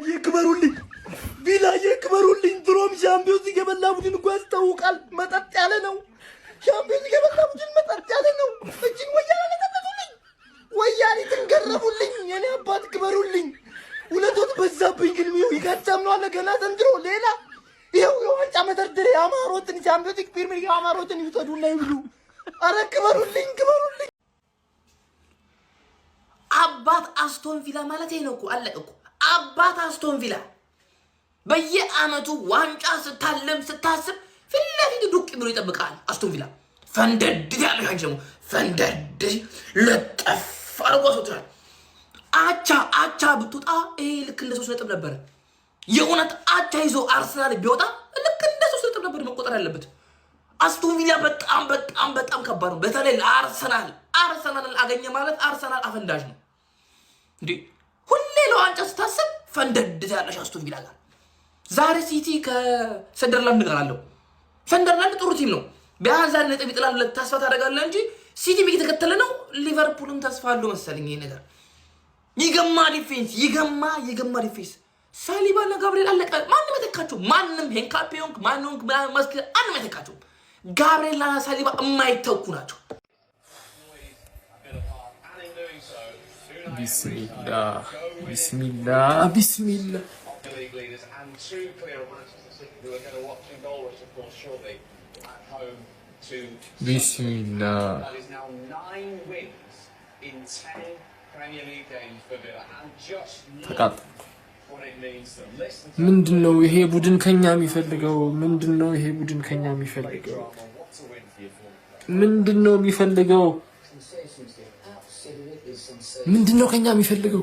ይክበሩልኝ ቪላዬ ይክበሩልኝ። ድሮም ሻምፒዮንስ የበላ ቡድን እኮ ያስታውቃል። መጠጥ ያለ ነው። ሻምፒዮንስ የበላ ቡድን መጠጥ ያለ ነው። እጅን ወያኔ ተጠጡልኝ፣ ወያኔ ትንገረቡልኝ። የኔ አባት ክበሩልኝ። ሁለቶት በዛብኝ ግልሚው ይጋጫም ነው አለ ገና ዘንድሮ ሌላ ይኸው የዋንጫ መደርደሪያ አማሮትን ሻምፒዮንስ ፕሪሚየር ሊግ አማሮትን ይውሰዱና ይብሉ። አረ ክበሩልኝ ክበሩልኝ። አባት አስቶን ቪላ ማለት ይሄ ነው እኮ አለቀ እኮ። አባት አስቶን ቪላ በየአመቱ ዋንጫ ስታለም ስታስብ ፊት ለፊት ዱቅ ብሎ ይጠብቃል። አስቶን ቪላ ፈንደድ ያለ ሻንጀሙ ፈንደድ ለጠፍ አርጓቶታል። አቻ ብትወጣ ይሄ ልክ እንደ 3 ነጥብ ነበር። የእውነት አቻ ይዞ አርሰናል ቢወጣ ልክ እንደ 3 ነጥብ ነበር መቆጠር ያለበት። አስቶን ቪላ በጣም ከባድ ነው። በተለይ ለአርሰናል አገኘ ማለት አርሰናል አፈንዳጅ ነው እንዴ። ሁሌ ለዋንጫ ስታስብ ፈንደድ ያለሽ አስቶን ቪላ ጋር ዛሬ ሲቲ ከሰንደርላንድ ጋር አለው። ሰንደርላንድ ጥሩ ቲም ነው። ቢያንስ አንድ ነጥብ ይጥላል ብለህ ተስፋ ታደርጋለህ እንጂ ሲቲ እየተከተለ ነው። ሊቨርፑልም ተስፋ አለው መሰለኝ። ይሄ ነገር ይገማ ዲፌንስ ሳሊባና ጋብሪኤል አለቀ። ማንም የተካቸው ማንም ሄንካፒዮንክ ማንንክ ማስክ አንንም የተካቸው ጋብሪኤልና ሳሊባ የማይተኩ ናቸው። ቢስሚላህ ተቃጥ ምንድነው ይሄ ቡድን ከኛ የሚፈልገው? ምንድነው ይሄ ቡድን ከኛ የሚፈልገው? ምንድነው የሚፈልገው? ምንድነው ከኛ የሚፈልገው?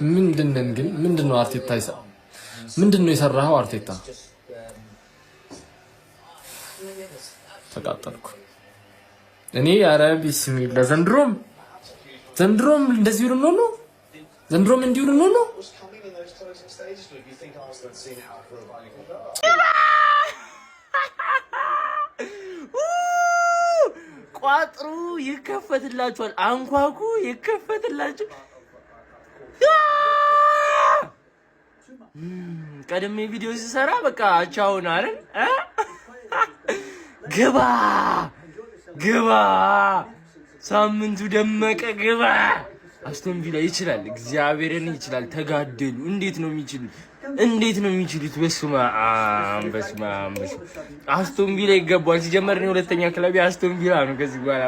ምንድነው ግን ምንድነው አርቴታ ይሰራ? ምንድነው የሰራው አርቴታ? ተቃጠልኩ እኔ። ኧረ ቢስሚላ ዘንድሮም እንደዚህ ነው። ዘንድሮም እንዲሁ ነው። ቋጥሩ ይከፈትላችኋል። አንኳኩ ይከፈትላችሁ። ቀደም ቪዲዮ ሲሰራ በቃ አቻውን አይደል? ግባ ሳምንቱ ደመቀ ግባ። አስቶን ቪላ ይችላል፣ እግዚአብሔርን ይችላል። ተጋደሉ። እንዴት ነው የሚችሉት? በስመ አብ አስቶን ቪላ ይገባል። ሲጀመር ነው ሁለተኛ ክለብ አስቶን ቪላ ነው። ከዚህ በኋላ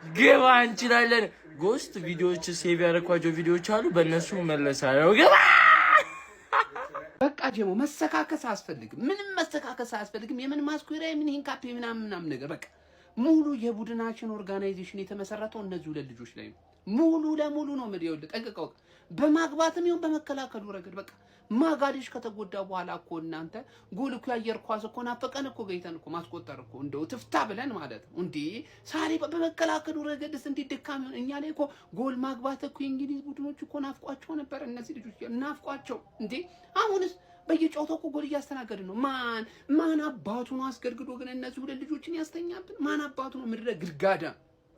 ግባ እንችላለን። ጎስት ቪዲዮዎች ሴቭ ያደረኳቸው ቪዲዮዎች አሉ፣ በእነሱ መለሳለሁ። ግባ በቃ ጀሞ መሰካከስ አያስፈልግም። ምንም መሰካከስ አያስፈልግም። የምን ማስኩራ የምን ሂንካፕ ምናምን ነገር በቃ ሙሉ የቡድናችን ኦርጋናይዜሽን የተመሰረተው እነዚህ ሁለት ልጆች ላይ ነው። ሙሉ ለሙሉ ነው ምድየው ጠንቀቀው። በማግባትም ይሁን በመከላከሉ ረገድ በቃ ማጋዲሽ ከተጎዳ በኋላ እኮ እናንተ ጎል እኮ ያየር ኳስ እኮ ናፈቀን እኮ ገይተን እኮ ማስቆጠር እኮ እንደው ትፍታ ብለን ማለት ነው እንዴ። ሳሪ በመከላከሉ ረገድስ እንዴ ደካም እኛ ላይ እኮ ጎል ማግባት እኮ የእንግሊዝ ቡድኖች እኮ ናፍቋቸው ነበር። እነዚህ ልጆች ናፍቋቸው እንዴ። አሁንስ በየጨዋታው እኮ ጎል እያስተናገድን ነው። ማን አባቱ ነው አስገድግዶ ግን እነዚህ ሁለት ልጆችን ያስተኛብን? ማን አባቱ ነው? ምድረ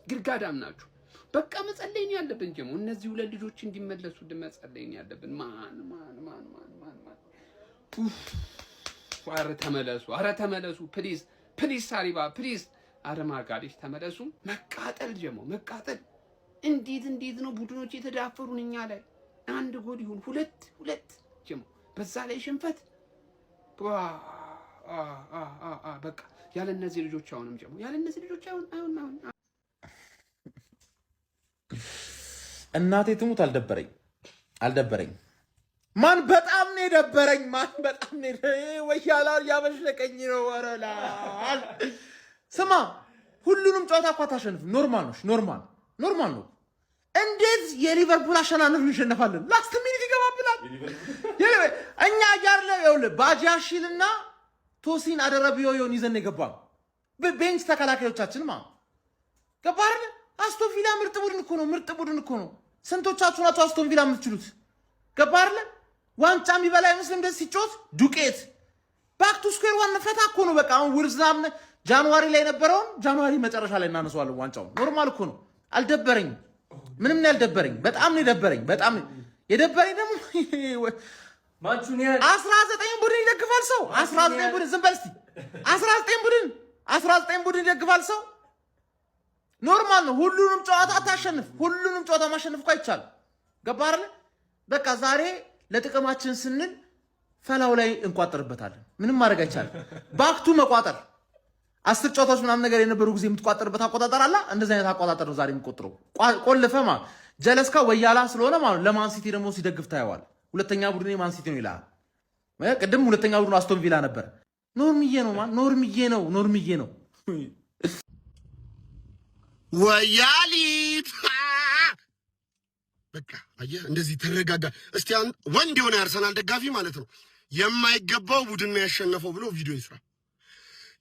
ግርጋዳም ናችሁ። በቃ መጸለይ ነው ያለብን ጀሞ እነዚህ ሁለት ልጆች እንዲመለሱ መጸለይ ነው ያለብን። ማን ኧረ ተመለሱ ፕሊዝ ሳሪባ ፕሊዝ። ኧረ ማጋዲሽ ተመለሱ። መቃጠል ጀሞ መቃጠል። እንዴት ነው ቡድኖች የተዳፈሩን እኛ ላይ? አንድ ጎል ይሁን ሁለት ጀሞ በዛ ላይ ሽንፈት። በቃ ያለ እነዚህ ልጆች አሁንም ጀሞ ያለ እነዚህ ልጆች አሁን እናቴ ትሙት አልደበረኝ። ማን በጣም ነው የደበረኝ። ወያላ ያበሽለቀኝ ነው። ወረላ ስማ፣ ሁሉንም ጨዋታ እኮ አታሸንፍም። ኖርማል ነው። እንዴት የሊቨርፑል አሸናነፍ እንሸነፋለን? ላስት ሚኒት ይገባብናል። እኛ ያርለ ይኸውልህ ባጃሺልና ቶሲን አደረብዮን ይዘን የገባን በቤንች ተከላካዮቻችን ገባህ አይደል? አስቶን ቪላ ምርጥ ቡድን እኮ ነው። ስንቶቻችሁ ናችሁ አስቶን ቪላ የምትችሉት? ገባህ አይደል? ዋንጫ የሚበላ አይመስልም እንደዚህ ሲጮት ዱቄት ባክ ቱ ስኩዌር ዋን ፈታ እኮ ነው በቃ። አሁን ውርዛም ጃንዋሪ ላይ ነበረውን ጃንዋሪ መጨረሻ ላይ እናነሳዋለን ዋንጫው። ኖርማል እኮ ነው። አልደበረኝም፣ ምንም ነው ያልደበረኝ። በጣም ነው የደበረኝ። በጣም የደበረኝ ደግሞ 19 ቡድን ይደግፋል ሰው 19 ቡድን ዝም በል እስቲ 19 ቡድን ይደግፋል ሰው። ኖርማል ነው። ሁሉንም ጨዋታ አታሸንፍ። ሁሉንም ጨዋታ ማሸነፍ እኮ አይቻልም። ገባህ አይደል? በቃ ዛሬ ለጥቅማችን ስንል ፈላው ላይ እንቋጠርበታለን። ምንም ማድረግ አይቻልም። ባክቱ መቋጠር 10 ጨዋታዎች ምናምን ነገር የነበሩ ጊዜ የምትቋጠርበት አቆጣጠር አለ። እንደዚህ አይነት አቆጣጠር ነው ዛሬ የሚቆጥረው። ቆልፈ ማለት ጀለስካ ወያላ ስለሆነ ማለት ለማን ሲቲ ደግሞ ሲደግፍ ታየዋል። ሁለተኛ ቡድን ማን ሲቲ ነው ይላል። ቅድም ሁለተኛ ቡድን አስቶን ቪላ ነበር። ኖርምዬ ነው ማለት ኖርምዬ ነው። ወያሊት በቃ አየህ፣ እንደዚህ ተረጋጋ እስቲ። ወንድ የሆነ አርሰናል ደጋፊ ማለት ነው የማይገባው ቡድን ያሸነፈው ብሎ ቪዲዮ ይስራ።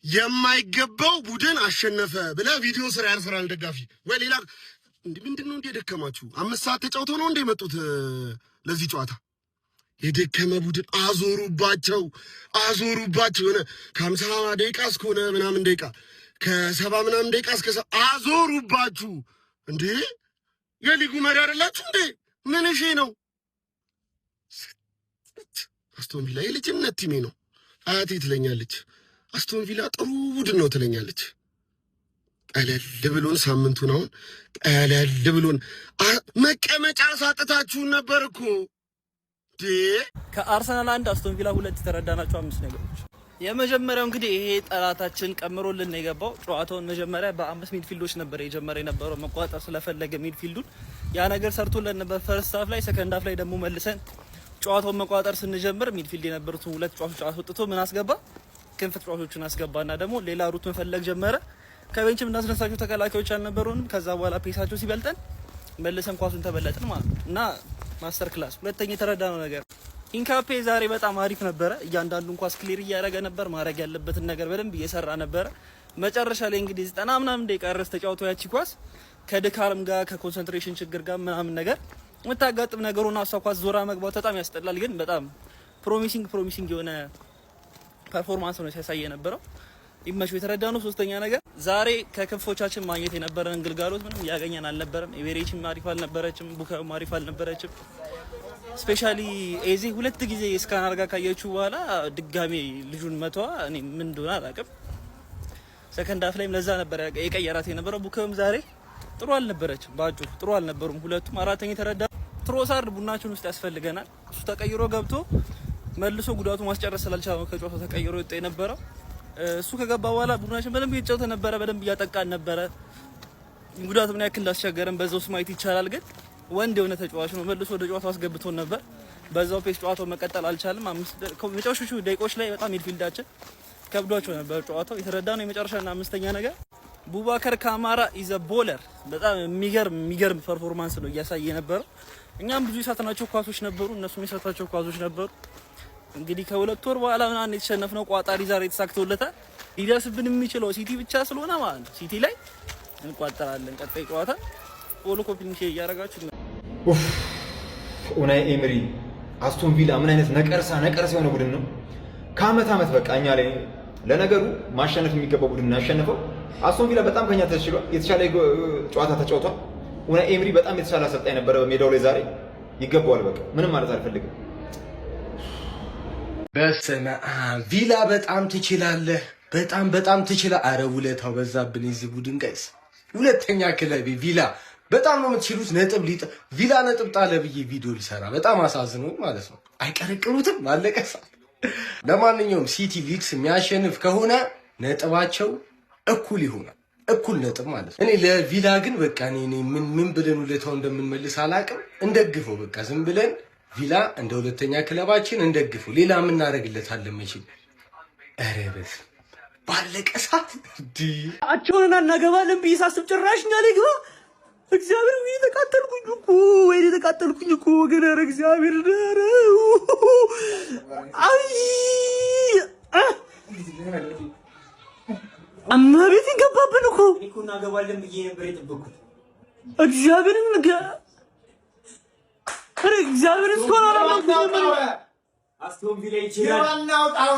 የማይገባው ቡድን አሸነፈ ብለ ቪዲዮ ስራ ያርሰናል ደጋፊ ወይ ሌላ ምንድነው እንደ ደከማችሁ? 5 ሰዓት ተጫውተው ነው እንደ መጡት ለዚህ ጨዋታ። የደከመ ቡድን አዞሩባቸው የሆነ ከ50 ደቂቃ እስከሆነ ምናምን ደቂቃ ከ70 ምናምን ደቂቃ እስከ አዞሩባችሁ እንዴ! የሊጉ መሪ አይደላችሁ እንዴ? ምን እሺ ነው? አስቶን ቪላ የልጅነት ቲሜ ነው። አያቴ ትለኛለች አስቶን ቪላ ጥሩ ቡድን ነው ትለኛለች። ቀለል ብሎን ሳምንቱን አሁን ቀለል ብሎን መቀመጫ ሳጥታችሁን ነበር እኮ ከአርሰናል 1 አስቶን ቪላ 2 የተረዳናቸው 5 ነገሮች። የመጀመሪያው እንግዲህ ይሄ ጠላታችን ቀምሮልን የገባው ጨዋታውን መጀመሪያ በ5 ሚድፊልዶች ነበር የነበረው መቋጠር ስለፈለገ ሚድፊልዱን ያ ነገር ሰርቶልን ነበር ፈርስት ሃፍ ላይ። ሰከንድ ሃፍ ላይ ደግሞ መልሰን ጨዋታውን መቋጠር ስንጀምር ሚድፊልድ የነበሩትን 2 ጨዋቾች አስወጥቶ ምን አስገባ? ክንፍ ጨዋቾችን አስገባና ደግሞ ሌላ ሩት መፈለግ ጀመረ። ከቤንችም እናስነሳቸው ተከላካዮች አልነበሩንም። ከዛ በኋላ ፔሳቸው ሲበልጠን መልሰን ኳሱን ተበለጥን ማለት ነው እና ማስተር ክላስ። ሁለተኛ የተረዳነው ነገር ኢንካፔ ዛሬ በጣም አሪፍ ነበረ። እያንዳንዱን ኳስ ክሊር እያደረገ ነበር። ማድረግ ያለበትን ነገር በደንብ እየሰራ ነበረ። መጨረሻ ላይ እንግዲህ 90 ምናምን ደቂቃ ድረስ ተጫውቶ ያቺ ኳስ ከድካርም ጋር ከኮንሰንትሬሽን ችግር ጋር ምናምን ነገር የምታጋጥም ነገሩና እሷ ኳስ ዞራ መግባት በጣም ያስጠላል። ግን በጣም ፕሮሚሲንግ የሆነ ፐርፎርማንስ ነው ሲያሳይ የነበረው። ይመሽው የተረዳነው ሶስተኛ ነገር ዛሬ ከክንፎቻችን ማግኘት የነበረን ግልጋሎት ምንም ያገኘን አልነበረም። ኤቬሬችም አሪፍ አልነበረችም፣ ቡካዮም አሪፍ አልነበረችም። ስፔሻሊ ኤዚ 2 ጊዜ ስካን አርጋ ካየችው በኋላ ድጋሜ ልጁን መተዋ እኔ ምን እንደሆነ አላውቅም። ሰከንድ ሃፍ ላይም ለዛ ነበር የቀየራት የነበረው። ቡካዮም ዛሬ ጥሩ አልነበረችም፣ ባጭሩ ጥሩ አልነበሩም ሁለቱም። አራተኛ የተረዳ ትሮሳርድ ቡናችን ውስጥ ያስፈልገናል። እሱ ተቀይሮ ገብቶ መልሶ ጉዳቱ ማስጨረስ ስላልቻለ ከጨዋታው ተቀይሮ ወጣ የነበረው። እሱ ከገባ በኋላ ቡድናችን በደንብ እየተጫወተ ነበረ፣ በደንብ እያጠቃን ነበረ። ጉዳቱ ምን ያክል እንዳስቸገረን በዛው ማየት ይቻላል። ግን ወንድ የሆነ ተጫዋች ነው፣ መልሶ ወደ ጨዋታው አስገብቶን ነበር። በዛው ፔስ ጨዋታው መቀጠል አልቻለም። መጨረሻዎቹ ደቂቃዎች ላይ በጣም ሚድፊልዳችን ከብዷቸው ነበር ጨዋታው። የተረዳነው የመጨረሻና አምስተኛ ነገር ቡባከር ካማራ ኢዘ ቦለር በጣም የሚገርም ፐርፎርማንስ ነው እያሳየ የነበረው። እኛም ብዙ የሳትናቸው ኳሶች ነበሩ፣ እነሱም የሳታቸው ኳሶች ነበሩ። እንግዲህ ከ2 ወር በኋላ ምናምን የተሸነፍነው ቋጣሪ ዛሬ ተሳክቶለታል። ሊደርስብን የሚችለው ሲቲ ብቻ ስለሆነ ማለት ነው ሲቲ ላይ እንቋጠራለን። ቀጣይ ጨዋታ ኦሎ ኮፒንግ እያደረጋችሁ ኡናይ ኤምሪ አስቶን ቪላ ምን አይነት ነቀርሳ የሆነ ቡድን ነው። ከአመት በቃ እኛ ላይ ለነገሩ ማሸነፍ የሚገባው ቡድን ያሸነፈው። አስቶን ቪላ በጣም ከኛ ተሽሏል፣ የተሻለ ጨዋታ ተጫውቷል። ኡናይ ኤምሪ በጣም የተሻለ አሰልጣኝ ነበረ በሜዳው ላይ ዛሬ ይገባዋል። በቃ ምንም ማለት አልፈልግም። በስመ አብ ቪላ በጣም ትችላለህ፣ በጣም ትችላለህ። አረ ውለታው በዛብን የዚህ ቡድን ጋይስ። ሁለተኛ ክለቤ ቪላ በጣም ነው የምትችሉት። ቪላ ነጥብ ጣለ ብዬ ቪዲዮ ሊሰራ በጣም አሳዝኖኝ ማለት ነው። አይቀረቅሩትም አለቀሳ። ለማንኛውም ሲቲ ሊድስ የሚያሸንፍ ከሆነ ነጥባቸው እኩል ይሆናል፣ እኩል ነጥብ ማለት ነው። እኔ ለቪላ ግን በቃ እኔ ምን ብለን ውለታው እንደምንመልስ አላውቅም። እንደግፈው በቃ ዝም ብለን ቪላ እንደ ሁለተኛ ክለባችን እንደግፈው። ሌላ የምናደርግለታለን መቼም። ኧረ በስ ባለቀ ሰዓት አቸውን እናገባለን ብዬ ሳስብ ጭራሽ እኛ ላይ ግባ። እግዚአብሔር ወይ ተቃጠልኩኝ እኮ ወገን። ኧረ እግዚአብሔር ደረው አይ አማቤት ይገባብን እኮ እናገባለን ብዬ ነበር የጠበኩት። እግዚአብሔርን ኧረ እግዚአብሔርን እስካሁን አላመንኩም። አስቶን ቪላ ይችላል።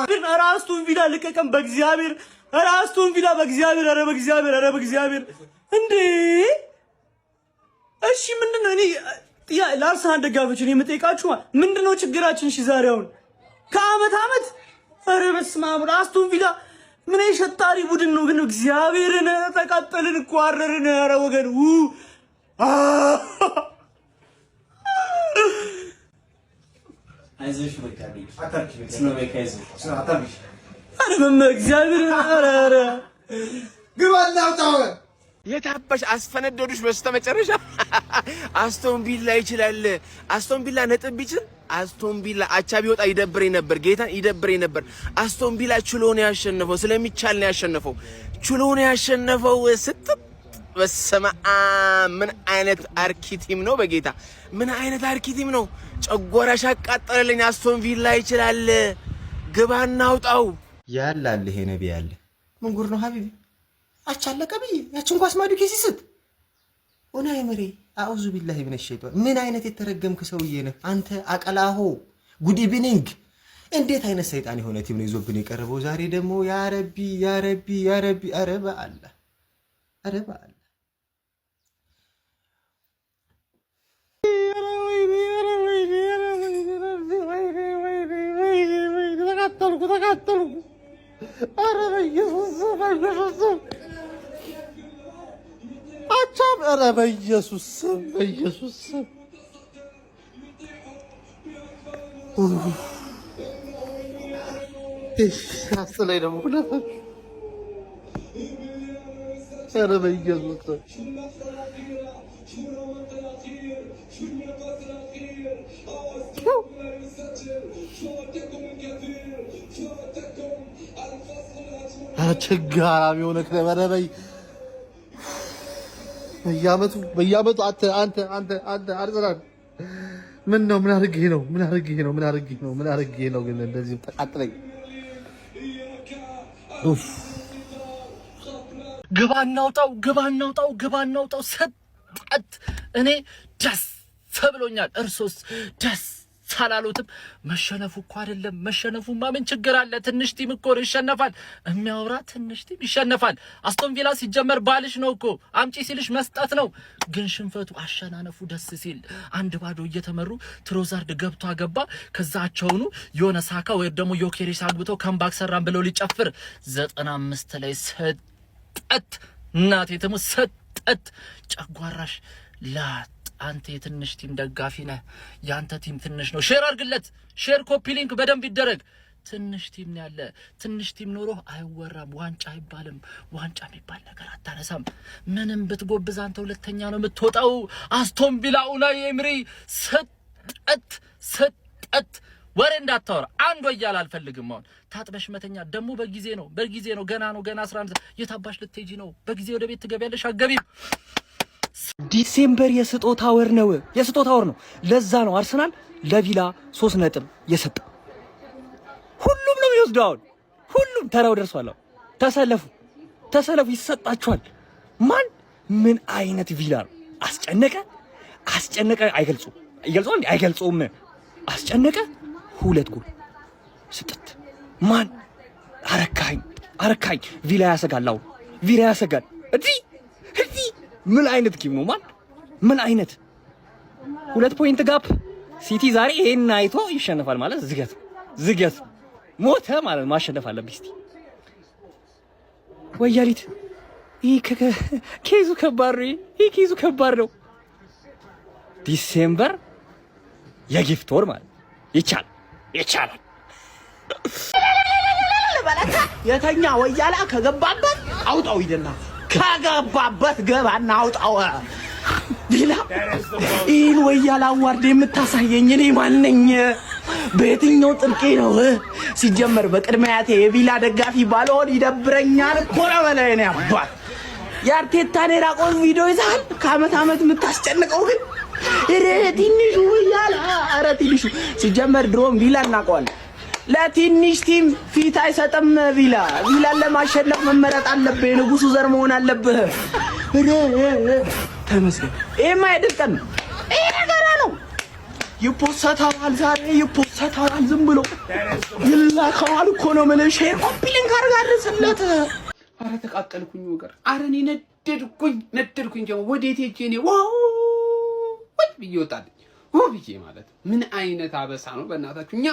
ግን ኧረ አስቶን ቪላ ልቀቀም በእግዚአብሔር። ኧረ አስቶን ቪላ በእግዚአብሔር። ኧረ በእግዚአብሔር። ኧረ በእግዚአብሔር እንዴ! እሺ ምንድነው? እኔ ለአርሰናል ደጋፊዎች እኔ የምጠይቃችሁ ምንድነው ችግራችን? እሺ ዛሬ አሁን ከአመት አመት ኧረ በስመ አብ አስቶን ቪላ ምን የሸጣሪ ቡድን ነው ግን እግዚአብሔርን ተቃጠልን እኮ አረርን። ኧረ ወገን አይዞሽ በቃ አታርኪ ነው በቃ አታርኪ። ኧረ በእግዚአብሔር ኧረ ግባና አውጣው የታበሽ አስፈነደዱሽ በስተመጨረሻ። አስቶን ቪላ ይችላል። አስቶን ቪላ ነጥብ ቢችል አስቶን ቪላ አቻ ቢወጣ ይደብረኝ ነበር፣ ጌታን ይደብረኝ ነበር። አስቶን ቪላ ችሎ ነው ያሸነፈው፣ ስለሚቻል ነው ያሸነፈው፣ ችሎ ነው ያሸነፈው። በስመ አብ ምን አይነት አርኪ ቲም ነው! በጌታ ምን አይነት አርኪ ቲም ነው! ጨጓራሽ አቃጠለልኝ። አስቶን ቪላ ይችላል። ግባና አውጣው ያላል። ይሄ ነብይ ያለ ምን ጉር ነው ሀቢቢ? አቻለቀ ብዬ ያችን ኳስ ማዱኬ ሲስት ኦና የመሬ አውዙ ቢላሂ ምን ሸይጣን። ምን አይነት የተረገምክ ሰውዬ ነህ አንተ አቀላሆ። ጉድ ኢቭኒንግ። እንዴት አይነት ሰይጣን የሆነ ቲም ነው ይዞብን የቀረበው ዛሬ ደግሞ። ያ ረቢ ያ ረቢ ያ ረቢ። ኧረ በአላህ ኧረ በአላህ ተቃጠልኩ። ኧረ በኢየሱስ አቻም ኧረ በኢየሱስ በኢየሱስ አስለኝ ደግሞ ሁለታችሁ። ኧረ በኢየሱስ አቸጋራሚ የሆነ ክለብ በይ በየዓመቱ አንተ አርሰናል ምን ነው? ምን አድርጌ ነው ግን እንደዚህ ተቃጥለኝ። ግባ እናውጣው ሰጣት። እኔ ደስ ብሎኛል። እርሶስ ደስ ሳላሉትም? መሸነፉ እኮ አይደለም መሸነፉማ ምን ችግር አለ? ትንሽ ቲም እኮ ይሸነፋል። የሚያወራ ትንሽ ቲም ይሸነፋል። አስቶን ቪላ ሲጀመር ባልሽ ነው እኮ አምጪ ሲልሽ መስጠት ነው። ግን ሽንፈቱ አሸናነፉ ደስ ሲል 1-0 እየተመሩ ትሮዛርድ ገብቶ አገባ። ከዛቸውኑ የሆነ ሳካ ወይ ደግሞ ዮኬሬስ አግብተው ካምባክ ሰራን ብለው ሊጨፍር 95 ላይ ሰጠት። እናቴ ተሙ ሰጠት። ጨጓራሽ ላት አንተ የትንሽ ቲም ደጋፊ ነህ። ያንተ ቲም ትንሽ ነው። ሼር አድርግለት። ሼር ኮፒ ሊንክ በደንብ ይደረግ። ትንሽ ቲም ነው ያለ። ትንሽ ቲም ኖሮ አይወራም። ዋንጫ አይባልም። ዋንጫ የሚባል ነገር አታነሳም። ምንም ብትጎብዝ አንተ ሁለተኛ ነው የምትወጣው። አስቶን ቪላ ኡናይ ኤምሪ ሰጠት። ወሬ እንዳታወራ። አንድ ወያል አልፈልግም። አሁን ታጥበሽ መተኛ ደግሞ በጊዜ ነው። ገና 11 የታባሽ ልትሄጂ ነው። በጊዜ ወደ ቤት ትገቢያለሽ። አገቢም ዲሴምበር የስጦታ ወር ነው። ለዛ ነው አርሰናል ለቪላ 3 ነጥብ የሰጠው። ሁሉም ነው የሚወስደው። አሁን ሁሉም ተራው ደርሷል። ተሰለፉ፣ ይሰጣችኋል። ማን ምን አይነት ቪላ ነው? አስጨነቀ። አይገልጹም። አስጨነቀ። 2 ጎል ስጥት። ማን አረካኝ። ቪላ ያሰጋል። እዚህ ምን አይነት ቲም ነው? ምን አይነት 2 ፖይንት ጋፕ። ሲቲ ዛሬ ይሄን አይቶ ይሸነፋል ማለት ዝገት ሞተ ማለት ማሸነፍ አለበት። እስቲ ወያሊት ኬዙ ከባድ ነው። ዲሴምበር የጊፍት ወር ማለት ይቻላል። የተኛ ወያላ ከገባበት አውጣው ይደና ከገባበት ገባና አውጣው። ቪላ ይህን ወያላ አዋርድ የምታሳየኝ እኔ ማን ነኝ? በየትኛው ጥብቄ ነው? ሲጀመር በቅድሚያቴ የቪላ ደጋፊ ባልሆን ይደብረኛል እኮ ነው በላይ ነው ያባል። የአርቴታን የራቆን ቪዲዮ ይዛል ከአመት የምታስጨንቀው ግን ትንሹ ወያላ። ኧረ ትንሹ ሲጀመር ድሮም ቪላ እናውቀዋለን። ለትንሽ ቲም ፊት አይሰጥም። ቪላን ለማሸነፍ መመረጥ አለብህ። የንጉሱ ዘር መሆን አለብህ። ተመስገን። ይሄማ አይደል ቀን ነው። ይሄ ገና ነው። ይፖሰታል ዛሬ ይፖሰታል ዝም ብሎ ይላከዋል እኮ ነው የምልሽ ኮምፕሊንግ አድርጋለስለት አረ ተቃጠልኩኝ ወገር አረ እኔ ነደድኩኝ ጀሞ ወዴት ሄጄ እኔ ዋው ወይ ይወጣል ወብዬ ማለት ምን አይነት አበሳ ነው በእናታችሁ እኛ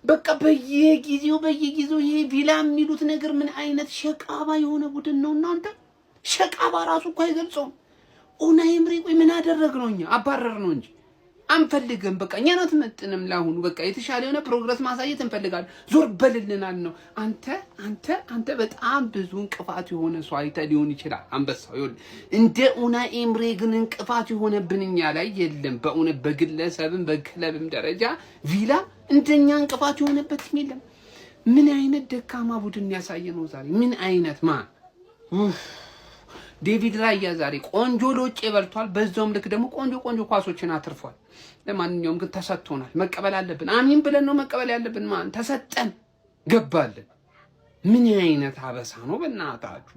በቃ በየጊዜው ይሄ ቪላ የሚሉት ነገር ምን አይነት ሸቃባ የሆነ ቡድን ነው እናንተ ሸቃባ ራሱ እኮ አይገልጸውም ኡናይ ኤምሪ ቆይ ምን አደረግነው እኛ አባረር ነው እንጂ አንፈልግም በቃ እኛን አትመጥንም ላሁኑ በቃ የተሻለ የሆነ ፕሮግረስ ማሳየት እንፈልጋለን ዞር በልልናል ነው አንተ በጣም ብዙ እንቅፋት የሆነ ሰው አይተህ ሊሆን ይችላል አንበሳው ይሁን እንደ ኡናይ ኤምሪ ግን እንቅፋት የሆነብን እኛ ላይ የለም በእውነት በግለሰብም በክለብም ደረጃ ቪላ እንደኛ እንቅፋት የሆነበት የለም ምን አይነት ደካማ ቡድን ያሳየነው ዛሬ ምን አይነት ዴቪድ ራያ ዛሬ ቆንጆ ሎጬ በልቷል በዛውም ልክ ደግሞ ቆንጆ ኳሶችን አትርፏል ለማንኛውም ግን ተሰጥቶናል መቀበል አለብን አሚን ብለን ነው መቀበል ያለብን ማን ተሰጠን ገባልን ምን አይነት አበሳ ነው በእናታችሁ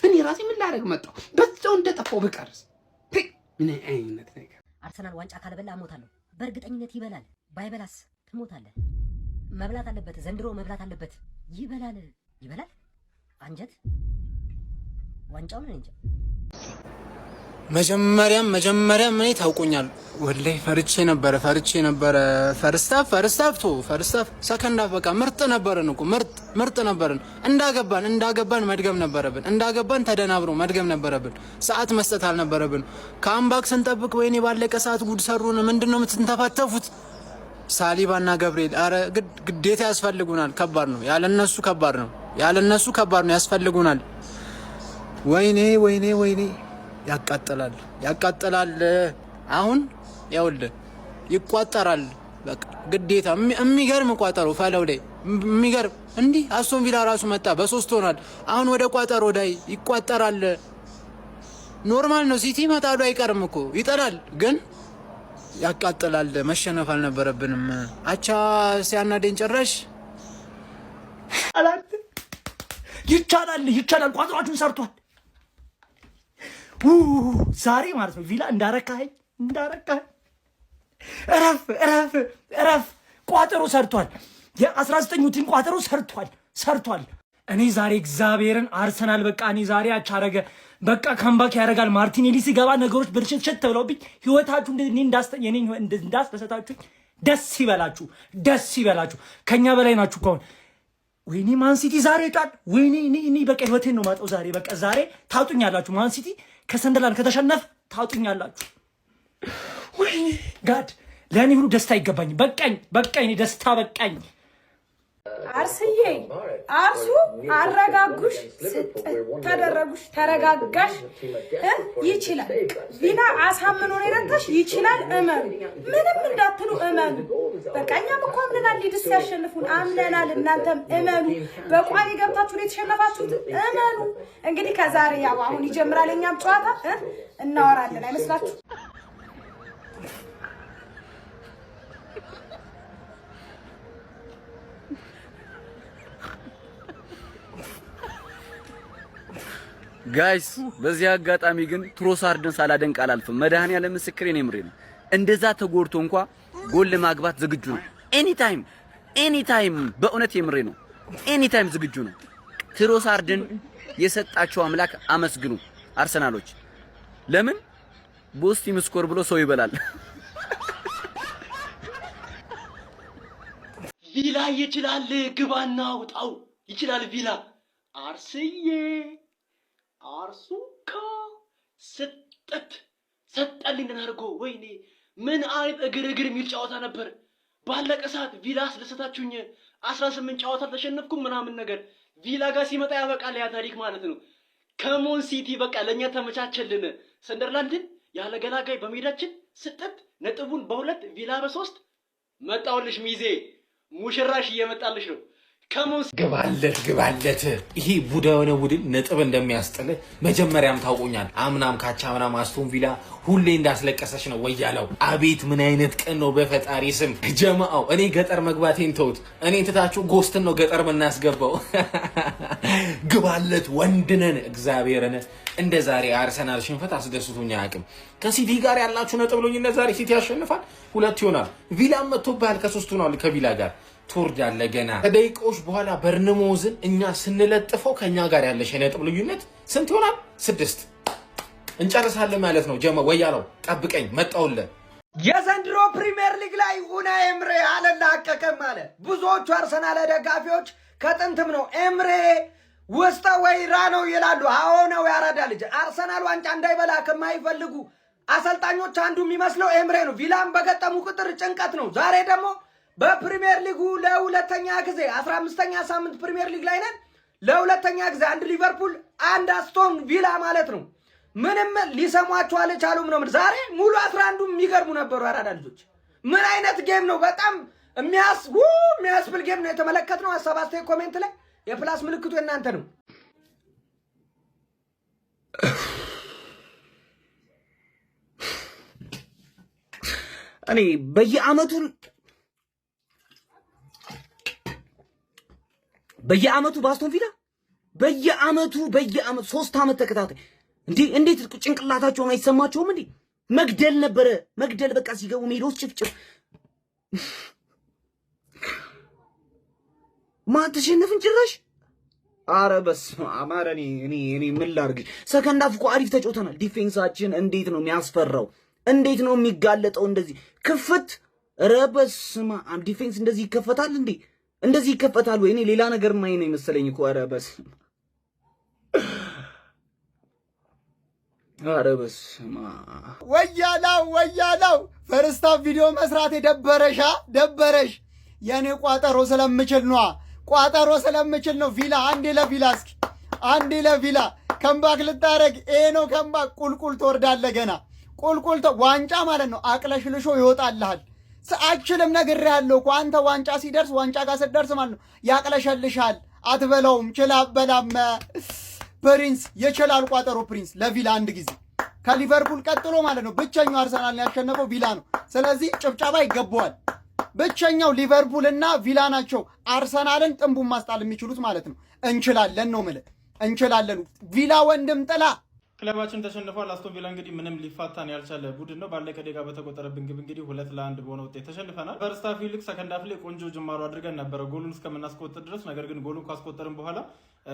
እኔ ራሴ ምን ላደርግ መጣሁ በዛው እንደጠፋው በቀርስ ምን አይነት ነገር አርሰናል ዋንጫ ካልበላ እሞታለሁ በእርግጠኝነት ይበላል ባይበላስ ትሞታለህ መብላት አለበት ዘንድሮ መብላት አለበት ይበላል አንጀት ዋንጫውን እንጂ መጀመሪያም እኔ ታውቁኛል ወላይ ፈርቼ ነበር ፈርስታፍ ሰከንድ አፍ በቃ ምርጥ ነበርን እኮ ምርጥ ነበርን እንዳገባን መድገም ነበረብን እንዳገባን ተደናብሮ መድገም ነበረብን ሰዓት መስጠት አልነበረብን ካምባክ ስንጠብቅ ወይኔ ባለቀ ሰዓት ጉድ ሰሩን ምንድነው የምትንተፋተፉት ሳሊባና ገብርኤል አረ ግዴታ ያስፈልጉናል ከባድ ነው ያለነሱ ከባድ ነው ያስፈልጉናል ወይኔ ያቃጥላል አሁን ያውልህ ይቋጠራል በቃ ግዴታ የሚገርም ቋጠሮ ፈለው ላይ የሚገርም እንዲህ አስቶን ቪላ ራሱ መጣ በ3 ሆናል አሁን ወደ ቋጠሮ ዳይ ይቋጠራል ኖርማል ነው ሲቲ መጣዱ አይቀርም እኮ ይጠላል ግን ያቃጥላል መሸነፍ አልነበረብንም አቻ ሲያናደኝ ጭራሽ ይቻላል ቋጠሯችሁን ሰርቷል ዛሬ ማለት ነው ቪላ እንዳረካኸኝ እረፍ ቋጠሮ ሰርቷል የ19ኙ ቲም ቋጠሮ ሰርቷል እኔ ዛሬ እግዚአብሔርን አርሰናል በቃ እኔ ዛሬ አቻረገ በቃ ካምባክ ያደርጋል ማርቲኔሊ ሲገባ ነገሮች ብልሽት ተብለውብኝ ህይወታችሁ እንዳስደሰታችሁ ደስ ይበላችሁ ከኛ በላይ ናችሁ እኮ ወይኔ ማን ሲቲ ዛሬ ጣል ወይኔ በቃ ህይወቴን ነው ማጣው ዛሬ ታውጡኛላችሁ ማን ሲቲ ከሰንደርላንድ ከተሸነፈ ታውጡኛላችሁ ወይኔ ጋድ ለኔ ሁሉ ደስታ ይገባኝ በቃኝ ደስታ በቃኝ አርስዬ አርሱ አረጋጉሽ ተደረጉሽ ተረጋጋሽ ይችላል ቪላ አሳምኖ ነው የረታሽ ይችላል እመኑ ምንም እንዳትሉ እመኑ በቃኛም እኮ አምነናል ሊድስ ያሸንፉን አምነናል እናንተም እመኑ በቋሚ ገብታችሁ ነው የተሸነፋችሁት እመኑ እንግዲህ ከዛሬ ያው አሁን ይጀምራል እኛም ጨዋታ እናወራለን አይመስላችሁ ጋይስ በዚህ አጋጣሚ ግን ትሮሳርድን ሳላደንቅ አላልፍም መድኃኒዓለም ምስክሬን የምሬ ነው እንደዛ ተጎድቶ እንኳን ጎል ለማግባት ዝግጁ ነው ኤኒታይም በእውነት የምሬ ነው ኤኒታይም ዝግጁ ነው ትሮሳርድን የሰጣቸው አምላክ አመስግኑ አርሰናሎች ለምን ቦስቲ መስኮር ብሎ ሰው ይበላል ቪላ ይችላል ግባና አውጣው ይችላል ቪላ አርስዬ አርሱካ ሰጠልኝ እንደናርጎ ወይኔ ምን አይነት እግር የሚል ጨዋታ ነበር ባለቀ ሰዓት ቪላ አስደሰታችሁኝ 18 ጨዋታ ተሸነፍኩም ምናምን ነገር ቪላ ጋር ሲመጣ ያበቃል ያ ታሪክ ማለት ነው ከሞን ሲቲ በቃ ለኛ ተመቻቸልን ሰንደርላንድን ያለ ገላጋይ በሜዳችን ነጥቡን በ2 ቪላ በ3 መጣውልሽ ሚዜ ሙሽራሽ እየመጣልሽ ነው ከሞስ ግባለት ይሄ ቡዳ የሆነ ቡድን ነጥብ እንደሚያስጥል መጀመሪያም ታውቆኛል። አምናም ካቻምናም አስቶን ቪላ ሁሌ እንዳስለቀሰች ነው ወያለው። አቤት ምን አይነት ቀን ነው በፈጣሪ ስም ጀማአው። እኔ ገጠር መግባቴን ተውት፣ እኔ ትታችሁ ጎስትን ነው ገጠር ምናስገባው። ግባለት ወንድነን እግዚአብሔርን። እንደ ዛሬ አርሰናል ሽንፈት አስደስቶኛ አያውቅም። ከሲቲ ጋር ያላችሁ ነጥብ ልዩነት ዛሬ ሲቲ ያሸንፋል፣ 2 ይሆናል። ቪላም መጥቶብሃል፣ ከ3 ሆኗል ከቪላ ጋር ትወርዳለህ ገና። ከደቂቃዎች በኋላ በርንሞዝን እኛ ስንለጥፈው ከኛ ጋር ያለሽ የነጥብ ልዩነት ስንት ይሆናል? 6 እንጨርሳለን ማለት ነው። ጀማ ወያለው ጠብቀኝ መጣውልህ። የዘንድሮ ፕሪሚየር ሊግ ላይ ኡናይ ኤምሬ አልላቀቅም አለ። ብዙዎቹ አርሰናል ደጋፊዎች ከጥንትም ነው ኤምሬ ውስጠ ወይራ ነው ይላሉ። አዎ ነው ያራዳ ልጅ። አርሰናል ዋንጫ እንዳይበላ ከማይፈልጉ አሰልጣኞች አንዱ የሚመስለው ኤምሬ ነው። ቪላን በገጠሙ ቁጥር ጭንቀት ነው። ዛሬ ደግሞ በፕሪሚየር ሊጉ ለሁለተኛ ጊዜ 15ኛ ሳምንት ፕሪሚየር ሊግ ላይ ነን። ለሁለተኛ ጊዜ አንድ ሊቨርፑል አንድ አስቶን ቪላ ማለት ነው። ምንም ሊሰሟቸው አልቻሉም ነው። ዛሬ ሙሉ 11ዱ የሚገርሙ ነበሩ አራዳ ልጆች። ምን አይነት ጌም ነው! በጣም የሚያስብል ጌም ነው የተመለከትነው። ሀሳብ አስተያየት ኮሜንት ላይ የፕላስ ምልክቱ የእናንተ ነው። እኔ በየአመቱ በአስቶን ቪላ በየአመቱ 3 አመት ተከታታይ እንዴት ጭንቅላታቸውን አይሰማቸውም እንዴ? መግደል ነበረ መግደል። በቃ ሲገቡ ሜዳውስ ጭፍጭፍ። ማን ተሸነፍን ጭራሽ? አረ በስመ አብ። ኧረ እኔ ምን ላድርግ? ሰከንድ አፍ እኮ አሪፍ ተጫውተናል። ዲፌንሳችን እንዴት ነው የሚያስፈራው! እንዴት ነው የሚጋለጠው! እንደዚህ ክፍት። ኧረ በስመ አብ። ዲፌንስ እንደዚህ ይከፈታል እንዴ? እንደዚህ ይከፈታል ወይ? እኔ ሌላ ነገር ማይ ነው የመሰለኝ እኮ። ኧረ በስመ በስመ ወያላው ፈርስታ ቪዲዮ መስራት ደበረሽ። የኔ ቋጠሮ ስለምችል ነው። ቪላ አንዴ ለቪላ ከምባክ ልታረግ ነው። ከምባክ ቁልቁል ትወርዳለህ ገና። ቁልቁል ዋንጫ ማለት ነው። አቅለሽልሾ ይወጣልሃል። አችልም ነግሬሃለሁ እኮ አንተ ዋንጫ ጋር ስትደርስ ማለት ነው ያቅለሸልሻል። አትበላውም። ችላ በላም ፕሪንስ የችላል ቋጠሮ ፕሪንስ ለቪላ አንድ ጊዜ ከሊቨርፑል ቀጥሎ ማለት ነው ብቸኛው አርሰናል ያሸነፈው ቪላ ነው። ስለዚህ ጭብጨባ ይገባዋል። ብቸኛው ሊቨርፑል እና ቪላ ናቸው አርሰናልን ጥንቡን ማስጣል የሚችሉት ማለት ነው። እንችላለን ነው የምልህ፣ እንችላለን። ቪላ ወንድም ጥላ ክለባችን ተሸንፏል። አስቶን ቪላ እንግዲህ ምንም ሊፋታን ያልቻለ ቡድን ነው። ባለቀ ደቂቃ በተቆጠረብን ግብ እንግዲህ 2-1 በሆነ ውጤት ተሸንፈናል። ፈርስት ሃፍ ይልቅ ሰከንድ ሃፍ ላይ ቆንጆ ጅማሮ አድርገን ነበረ ጎሉን እስከምናስቆጥር ድረስ። ነገር ግን ጎሉን ካስቆጠርን በኋላ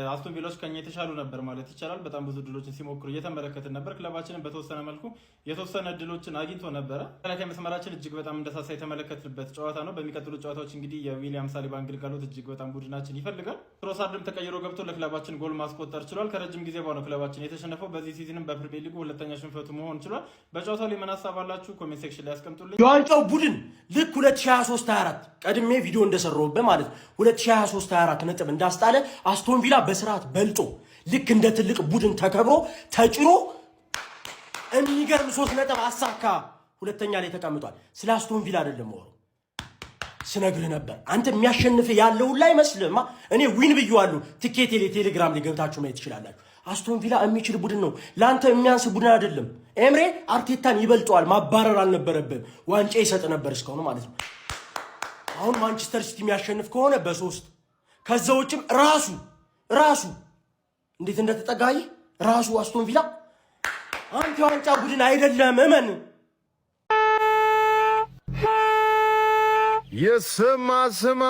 አስቶን ቪላዎች ከኛ የተሻሉ ነበር ማለት ይቻላል። በጣም ብዙ ድሎችን ሲሞክሩ እየተመለከትን ነበር። ክለባችንን በተወሰነ መልኩ የተወሰነ ድሎችን አግኝቶ ነበረ። ተከላካይ መስመራችን እጅግ በጣም እንደሳሳ የተመለከትንበት ጨዋታ ነው። በሚቀጥሉት ጨዋታዎች እንግዲህ የዊሊያም ሳሊባ አገልግሎት እጅግ በጣም ቡድናችን ይፈልጋል። ትሮሳርድም ተቀይሮ ገብቶ ለክለባችን ጎል ማስቆጠር ችሏል። ከረጅም ጊዜ በኋላ ክለባችን የተሸነፈው በዚህ ሲዝንም በፕሪሚየር ሊጉ ሁለተኛ ሽንፈቱ መሆን ችሏል። በጨዋታው ላይ ምን ሀሳብ አላችሁ? ኮሜንት ሴክሽን ላይ ያስቀምጡልኝ። የዋንጫው ቡድን ልክ 2023-24 ቀድሜ ቪዲዮ እንደሰራሁበት ማለት 2023-24 ነጥብ እንዳስጣለ አስቶን ቪላ በስርዓት በልጦ ልክ እንደ ትልቅ ቡድን ተከብሮ ተጭሮ የሚገርም 3 ነጥብ አሳካ ሁለተኛ ላይ ተቀምጧል። ስለ አስቶን ቪላ አይደለም ወሩ ስነግርህ ነበር። አንተ የሚያሸንፍ ያለው ላይ መስልማ እኔ ዊን ብየዋለሁ። ትኬት ቴሌግራም ላይ ገብታችሁ ማየት ትችላላችሁ። አስቶን ቪላ የሚችል ቡድን ነው። ለአንተ የሚያንስ ቡድን አይደለም። ኤምሬ አርቴታን ይበልጠዋል። ማባረር አልነበረብህም። ዋንጫ ይሰጥ ነበር እስካሁን ማለት ነው። አሁን ማንቸስተር ሲቲ የሚያሸንፍ ከሆነ በ3 ከዛ ውጭም ራሱ እንዴት እንደተጠጋይ ራሱ አስቶን ቪላ አንተ ዋንጫ ቡድን አይደለም። እመን የሰማ ስማ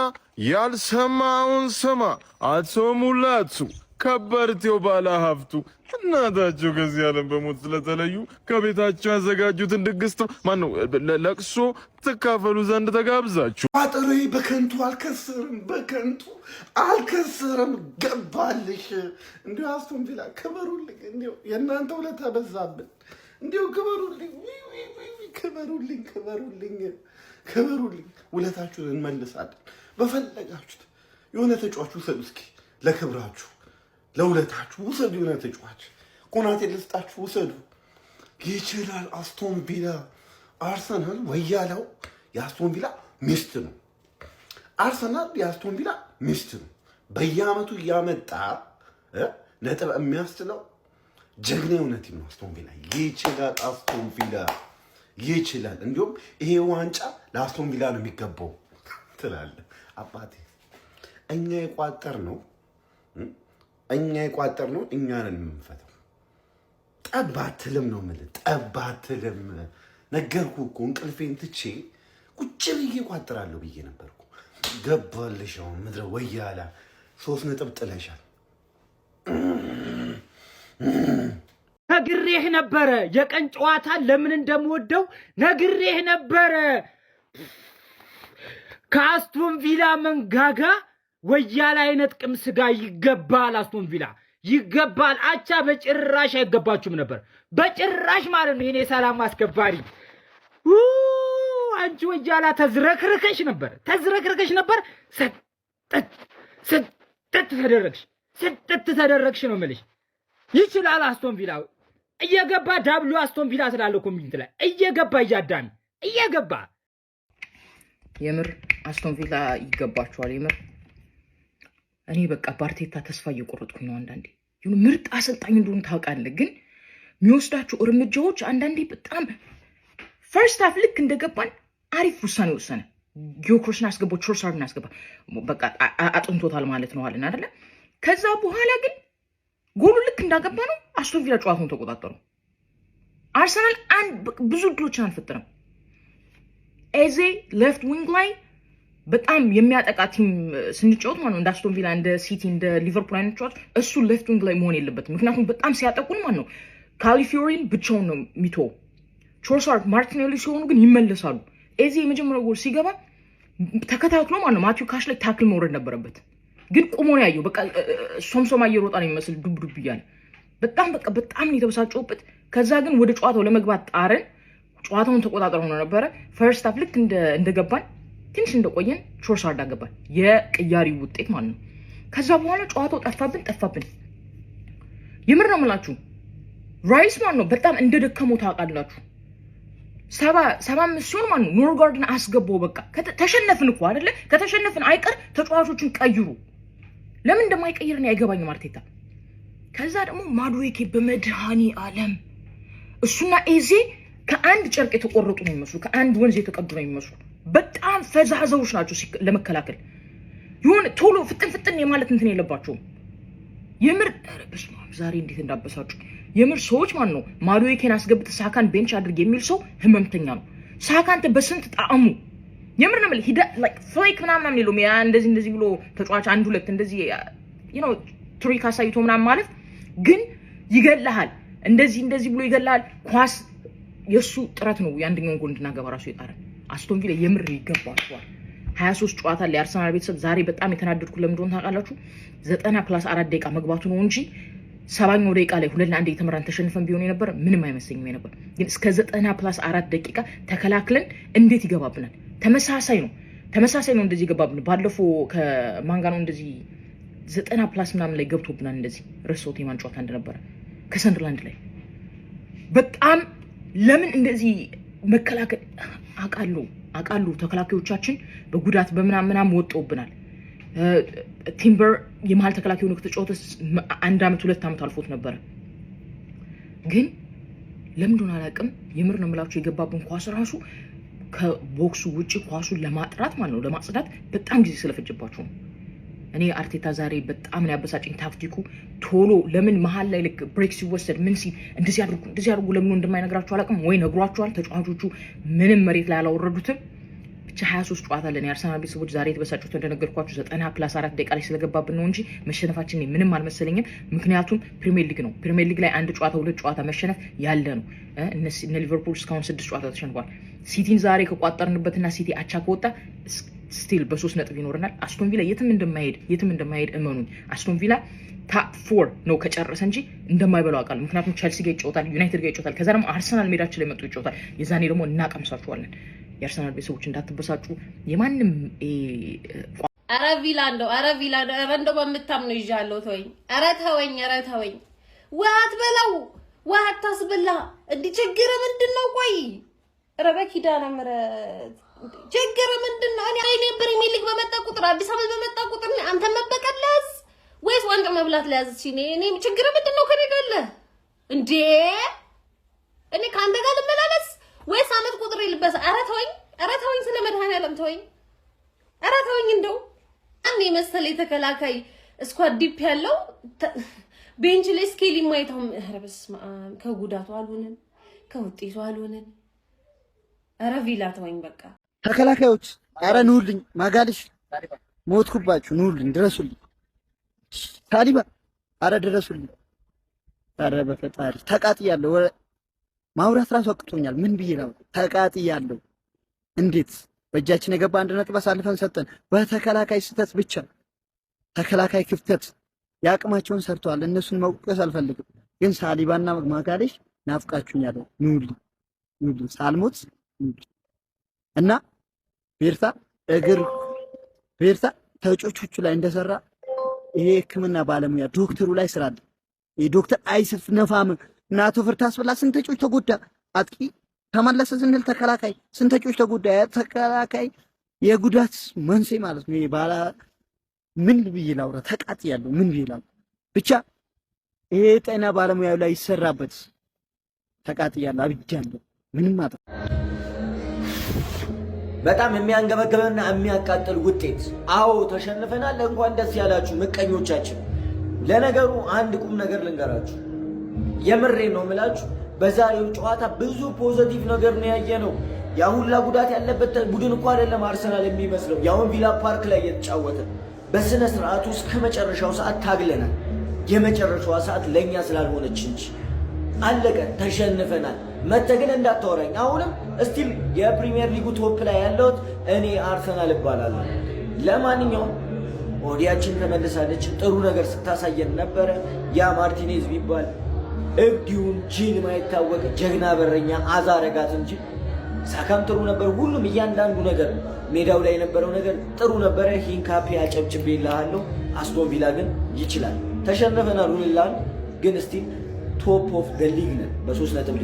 ያልሰማውን ስማ። አቶ ሙላቱ ከበርቴው ባለ ሀብቱ እናታቸው ከዚህ ዓለም በሞት ስለተለዩ ከቤታቸው ያዘጋጁትን ድግስ ማነው ለቅሶ ትካፈሉ ዘንድ ተጋብዛችሁ። ቋጠሮ በከንቱ አልከሰርም። ገባልሽ። እንዲሁ አስቶን ቪላ ክበሩልኝ። እንዲሁ የእናንተ ውለታ በዛብን። እንዲሁ ክበሩልኝ። ውለታችሁን እንመልሳለን። በፈለጋችሁት የሆነ ተጫዋች ውሰዱ እስኪ ለክብራችሁ ለውለታችሁ ውሰዱ። የሆነ ተጫዋች ኮናቴ ልስጣችሁ ውሰዱ። ይችላል አስቶን ቪላ። አርሰናል ወያላው የአስቶን ቪላ ሚስት ነው። አርሰናል የአስቶን ቪላ ሚስት ነው። በየአመቱ እያመጣ ነጥብ የሚያስጥለው ጀግና እውነት ነው። አስቶን ቪላ ይችላል። አስቶን ቪላ ይችላል። እንዲሁም ይሄ ዋንጫ ለአስቶን ቪላ ነው የሚገባው ትላለህ አባቴ። እኛ የቋጠር ነው እኛ ነን የምንፈተው። ጠባትልም ነው የምልህ፣ ጠባትልም ነገርኩህ እኮ። እንቅልፌን ትቼ ቁጭ ብዬ ቋጥራለሁ ብዬ ነበርኩ። ገባልሽ አሁን ምድረ ወያላ 3 ነጥብ ጥለሻል። ነግሬህ ነበረ፣ የቀን ጨዋታ ለምን እንደምወደው ነግሬህ ነበረ። ከአስቶን ቪላ መንጋጋ ወያላ አይነጥቅም ስጋ ይገባል። አስቶን ቪላ ይገባል። አቻ በጭራሽ አይገባችሁም ነበር፣ በጭራሽ ማለት ነው። የኔ ሰላም አስከባሪ አንቺ ወያላ ተዝረክርከሽ ነበር። ስጥት ተደረግሽ ነው የምልሽ። ይችላል አስቶን ቪላ እየገባ ዳብሉ አስቶን ቪላ ስላለው ኮሚኒቲ ላይ እየገባ እያዳን እየገባ የምር አስቶን ቪላ ይገባቸዋል። የምር እኔ በቃ በአርቴታ ተስፋ እየቆረጥኩኝ ነው። አንዳንዴ ምርጥ አሰልጣኝ እንደሆነ ታውቃለህ፣ ግን የሚወስዳቸው እርምጃዎች አንዳንዴ በጣም ፈርስት ሃፍ ልክ እንደገባን አሪፍ ውሳኔ ወሰነ። ጊዮክሮስን አስገባው፣ ትሮሳርድን አስገባ። በቃ አጥንቶታል ማለት ነው አለን አይደለ? ከዛ በኋላ ግን ጎሉ ልክ እንዳገባ ነው አስቶን ቪላ ጨዋታውን ተቆጣጠሩ። አርሰናል ብዙ እድሎችን አልፈጠረም። ኤዜ ሌፍት ዊንግ ላይ በጣም የሚያጠቃ ቲም ስንጫወት ማለት ነው እንደ አስቶን ቪላ እንደ ሲቲ እንደ ሊቨርፑል አይነት ጨዋታ እሱ ሌፍት ዊንግ ላይ መሆን የለበትም። ምክንያቱም በጣም ሲያጠቁን ማለት ነው ካሊፊዮሪን ብቻውን ነው የሚተወው። ትሮሳርድ ማርቲኔሊ ሲሆኑ ግን ይመለሳሉ። ኤዜ የመጀመሪያው ጎል ሲገባ ተከታትሎ ማለት ነው ማቲው ካሽ ላይ ታክል መውረድ ነበረበት፣ ግን ቁሞ ነው ያየው። በቃ ሶምሶማ እየሮጣ ነው የሚመስል ዱብ ዱብ እያለ በጣም ነው የተበሳጨውበት። ከዛ ግን ወደ ጨዋታው ለመግባት ጣርን። ጨዋታውን ተቆጣጠር ሆኖ ነበረ። ፈርስት ሃፍ ልክ እንደገባን ትንሽ እንደቆየን ትሮሳርድ አገባን፣ የቅያሪ ውጤት ማለት ነው። ከዛ በኋላ ጨዋታው ጠፋብን። የምር ነው የምላችሁ ራይስ ማለት ነው በጣም እንደደከመው ታውቃላችሁ። 75 ሲሆን ማለት ነው ኖርጋርድን አስገባው። በቃ ተሸነፍን እኮ አይደለ? ከተሸነፍን አይቀር ተጫዋቾችን ቀይሩ። ለምን እንደማይቀይር ነው አይገባኝም አርቴታ። ከዛ ደግሞ ማዱዌኬ በመድኃኒ ዓለም እሱና ኤዜ ከአንድ ጨርቅ የተቆረጡ ነው የሚመስሉ፣ ከአንድ ወንዝ የተቀዱ ነው የሚመስሉ። በጣም ፈዛዛዎች ናቸው ለመከላከል። ይሁን ቶሎ ፍጥን የማለት እንትን የለባቸውም። የምር በስመ አብ ዛሬ እንዴት እንዳበሳጩ የምር ሰዎች ማለት ነው። ማዱዌኬን አስገብተህ ሳካን ቤንች አድርግ የሚል ሰው ህመምተኛ ነው። ሳካንተ በስንት ጣዕሙ የምር ነው ማለት ሂዳ ላይክ ፍሌክ ምናምን ነው ያ እንደዚህ ብሎ ተጫዋች አንድ ሁለት እንደዚህ ትሪክ አሳይቶ ምናምን ማለት ግን ይገላል። እንደዚህ ብሎ ይገላል። ኳስ የሱ ጥረት ነው የአንደኛውን ጎል እንድናገባ ራሱ የጣረ አስቶን ቪላ የምር ይገባዋል። 23 ጨዋታ ላይ አርሰናል ቤተሰብ ዛሬ በጣም የተናደድኩ ለምን እንደሆነ ታውቃላችሁ? 90+4 ደቂቃ መግባቱ ነው እንጂ 70ኛው ደቂቃ ላይ 2-1 የተመራን ተሸንፈን ቢሆን የነበረ ምንም አይመስለኝም ነበር። ግን እስከ 90+4 ደቂቃ ተከላክለን እንዴት ይገባብናል? ተመሳሳይ ነው እንደዚህ ይገባብን። ባለፈው ከማን ጋር ነው እንደዚህ 90+ ምናምን ላይ ገብቶብናል። እንደዚህ ረሶት የማን ጨዋታ እንደነበረ ከሰንደርላንድ ላይ በጣም ለምን እንደዚህ መከላከል አቃሉ ተከላካዮቻችን በጉዳት በምናምን ወጥቶብናል። ቲምበር የመሃል ተከላካይ ሆኖ ከተጫወተ 1 ዓመት 2 ዓመት አልፎት ነበረ። ግን ለምን እንደሆነ አላውቅም። የምር ነው የምላችሁ የገባብን ኳስ ራሱ ከቦክሱ ውጪ ኳሱን ለማጥራት ማለት ነው ለማጽዳት በጣም ጊዜ ስለፈጀባቸው ነው። እኔ አርቴታ ዛሬ በጣም ነው ያበሳጨኝ ታክቲኩ። ቶሎ ለምን መሃል ላይ ልክ ብሬክ ሲወሰድ ምን ሲል እንደዚህ አድርጉ ለምን እንደማይነግራቸው አላውቅም። ወይ ነግሯቸዋል። ተጫዋቾቹ ምንም መሬት ላይ አላወረዱትም። ብቻ 23 ጨዋታ አለን። የአርሰናል ቤተሰቦች ዛሬ የተበሳጩት እንደነገርኳችሁ 90+4 ደቂቃ ላይ ስለገባብን ነው እንጂ መሸነፋችን ምንም አልመሰለኝም። ምክንያቱም ፕሪሚየር ሊግ ነው። ፕሪሚየር ሊግ ላይ 1 ጨዋታ 2 ጨዋታ መሸነፍ ያለ ነው። እነ ሊቨርፑል እስካሁን 6 ጨዋታ ተሸንፏል። ሲቲን ዛሬ ከቋጠርንበትና ሲቲ አቻ ከወጣ ስቲል በ3 ነጥብ ይኖረናል። አስቶን ቪላ የትም እንደማይሄድ እመኑኝ። አስቶን ቪላ ታፕ 4 ነው ከጨረሰ እንጂ እንደማይበላው አውቃለሁ። ምክንያቱም ቸልሲ ጋር ይጫወታል፣ ዩናይትድ ጋር ይጫወታል፣ ከዛ ደግሞ አርሰናል ሜዳችን ላይ መጥቶ ይጫወታል። የዛኔ ደግሞ እናቀምሳችኋለን። የአርሰናል ቤተሰቦች እንዳትበሳጩ። የማንም ኧረ ቪላ እንደው በምታምነው ይዣለሁ። ተወኝ። ወይ አትበላው ወይ አታስበላ። እንዲህ ችግር ምንድን ነው? ቆይ ኧረ በኪዳነ ምሕረት ችግር ምንድን ነው? እኔ ፕሪሚየር ሊግ በመጣ ቁጥር አዲስ አበባ በመጣ ቁጥር አንተ መበቀለስ መብላት ለያዝሽ እኔ ችግር ምንድነው ከኔ ጋር አለ እንዴ? እኔ ካንተ ጋር ልመላለስ ወይስ አመት ቁጥር ይልበስ? ኧረ ተወኝ፣ ስለ መድኃኒዓለም ተወኝ፣ ኧረ ተወኝ። እንደው አንዴ መሰለ የተከላካይ ስኳድ ዲፕ ያለው ቤንች ላይ ስኬሊ ማይታው። ኧረ በስመ አብ፣ ከጉዳቱ አልሆነን ከውጤቱ አልሆነን። ኧረ ቪላ ተወኝ በቃ። ተከላካዮች ኧረ ኑልኝ፣ ማጋልሽ ሞትኩባችሁ፣ ኑልኝ፣ ድረሱልኝ። ታሊባ ኧረ ድረሱልኝ። ኧረ በፈጣሪ ተቃጥያለሁ። ማውራት ራሱ አቅቶኛል። ምን ብዬ ነው? ተቃጥያለሁ። እንዴት በእጃችን የገባ 1 ነጥብ አሳልፈን ሰጠን? በተከላካይ ስህተት ብቻ። ተከላካይ ክፍተት ያቅማቸውን ሰርተዋል። እነሱን መውቀስ አልፈልግም፣ ግን ሳሊባና ማጋሌሽ ናፍቃችሁኛል። ኑልኝ፣ ሳልሞት እና ቤርታ ተጮቾቹ ላይ እንደሰራ ይሄ ሕክምና ባለሙያ ዶክተሩ ላይ ስራ አለ። ይሄ ዶክተር አይስፍ ነፋም እና አቶ ፍርታስ ብላ ስንት ተጮች ተጎዳ። አጥቂ ተመለሰ ስንል ተከላካይ ስንት ተጮች ተጎዳ። ተከላካይ የጉዳት መንስኤ ማለት ነው። ይሄ ባላ ምን ብዬ ላውራ? ተቃጥያለሁ። ምን ብዬ ላውራ? ብቻ ይሄ ጤና ባለሙያው ላይ ይሰራበት። ተቃጥያለሁ፣ አብጃለሁ። ምንም ማጣ በጣም የሚያንገበግበና የሚያቃጥል ውጤት። አዎ ተሸንፈናል። እንኳን ደስ ያላችሁ ምቀኞቻችን። ለነገሩ አንድ ቁም ነገር ልንገራችሁ፣ የምሬ ነው የምላችሁ። በዛሬው ጨዋታ ብዙ ፖዚቲቭ ነገር ነው ያየነው። ያ ሁላ ጉዳት ያለበት ቡድን እኮ አይደለም አርሰናል የሚመስለው። ያውን ቪላ ፓርክ ላይ የተጫወተ በስነ ስርዓቱ እስከ መጨረሻው ሰዓት ታግለናል። የመጨረሻዋ ሰዓት ለኛ ስላልሆነች እንጂ አለቀ። ተሸንፈናል። መተግን እንዳታወራኝ። አሁንም ስቲል የፕሪሚየር ሊጉ ቶፕ ላይ ያለሁት እኔ አርሰናል እባላለሁ። ለማንኛውም ኦዲያችን ተመልሳለች። ጥሩ ነገር ስታሳየን ነበረ። ያ ማርቲኔዝ ቢባል እብዲውን ጂን ማይታወቅ ጀግና በረኛ አዛረጋት እንጂ ሳካም ጥሩ ነበር። ሁሉም እያንዳንዱ ነገር ሜዳው ላይ የነበረው ነገር ጥሩ ነበረ። ሂንካፔ አጨብጭቤልሃለሁ። አስቶን ቪላ ግን ይችላል። ተሸነፈናል ሁላን ግን ስቲል ቶፕ ኦፍ ዘ ሊግ ነን በ3 ነጥብ